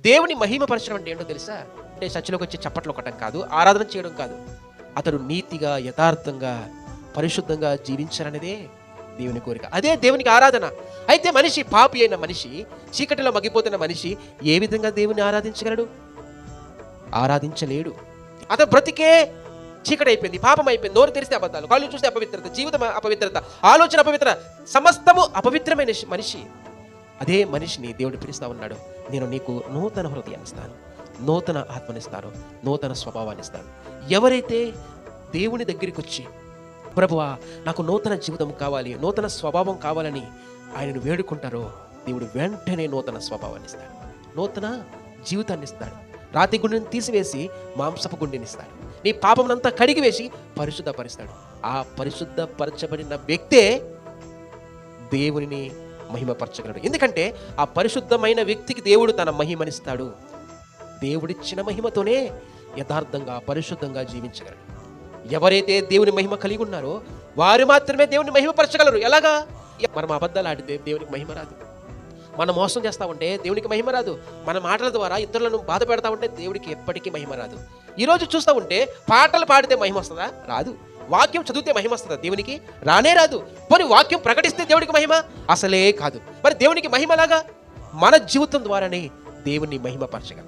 దేవుని మహిమపరచడం అంటే ఏంటో తెలుసా? అంటే చర్చిలోకి వచ్చి చప్పట్లు కొట్టడం కాదు, ఆరాధన చేయడం కాదు. అతడు నీతిగా, యథార్థంగా, పరిశుద్ధంగా జీవించాలనేదే దేవుని కోరిక. అదే దేవునికి ఆరాధన. అయితే మనిషి, పాపి అయిన మనిషి, చీకటిలో మగ్గిపోతున్న మనిషి ఏ విధంగా దేవుని ఆరాధించగలడు? ఆరాధించలేడు. అతను బ్రతికే చీకటి అయిపోయింది, పాపం అయిపోయింది. నోరు తెరిస్తే అబద్ధాలు, కళ్ళు చూస్తే అపవిత్రత, జీవితం అపవిత్రత, ఆలోచన అపవిత్ర, సమస్తము అపవిత్రమైన మనిషి. అదే మనిషిని దేవుడు పిలుస్తా ఉన్నాడు. నేను నీకు నూతన హృదయాన్ని ఇస్తాను, నూతన ఆత్మనిస్తాను, నూతన స్వభావాన్ని ఇస్తాను. ఎవరైతే దేవుని దగ్గరికి వచ్చి, ప్రభువా నాకు నూతన జీవితం కావాలి, నూతన స్వభావం కావాలని ఆయనను వేడుకుంటారో, దేవుడు వెంటనే నూతన స్వభావాన్ని ఇస్తాడు, నూతన జీవితాన్ని ఇస్తాడు. రాతి గుండెని తీసివేసి మాంసపు గుండెని ఇస్తాడు. నీ పాపమునంతా కడిగివేసి పరిశుద్ధపరుస్తాడు. ఆ పరిశుద్ధపరచబడిన వ్యక్తే దేవునిని మహిమపరచగలడు. ఎందుకంటే ఆ పరిశుద్ధమైన వ్యక్తికి దేవుడు తన మహిమనిస్తాడు. దేవుడిచ్చిన మహిమతోనే యథార్థంగా, పరిశుద్ధంగా జీవించగలడు. ఎవరైతే దేవుని మహిమ కలిగి ఉన్నారో వారు మాత్రమే దేవుని మహిమపరచగలరు. ఎలాగా? మనం అబద్ధాలు ఆడితే దేవునికి మహిమ రాదు. మనం మోసం చేస్తూ ఉంటే దేవునికి మహిమ రాదు. మన మాటల ద్వారా ఇతరులను బాధ పెడతా ఉంటే దేవుడికి ఎప్పటికీ మహిమ రాదు. ఈరోజు చూస్తూ ఉంటే పాటలు పాడితే మహిమ వస్తుందా? రాదు. వాక్యం చదివితే మహిమ వస్తుందా? దేవునికి రానే రాదు. మరి వాక్యం ప్రకటిస్తే దేవుడికి మహిమ అసలే కాదు. మరి దేవునికి మహిమలాగా మన జీవితం ద్వారానే దేవుని మహిమపరచగలం.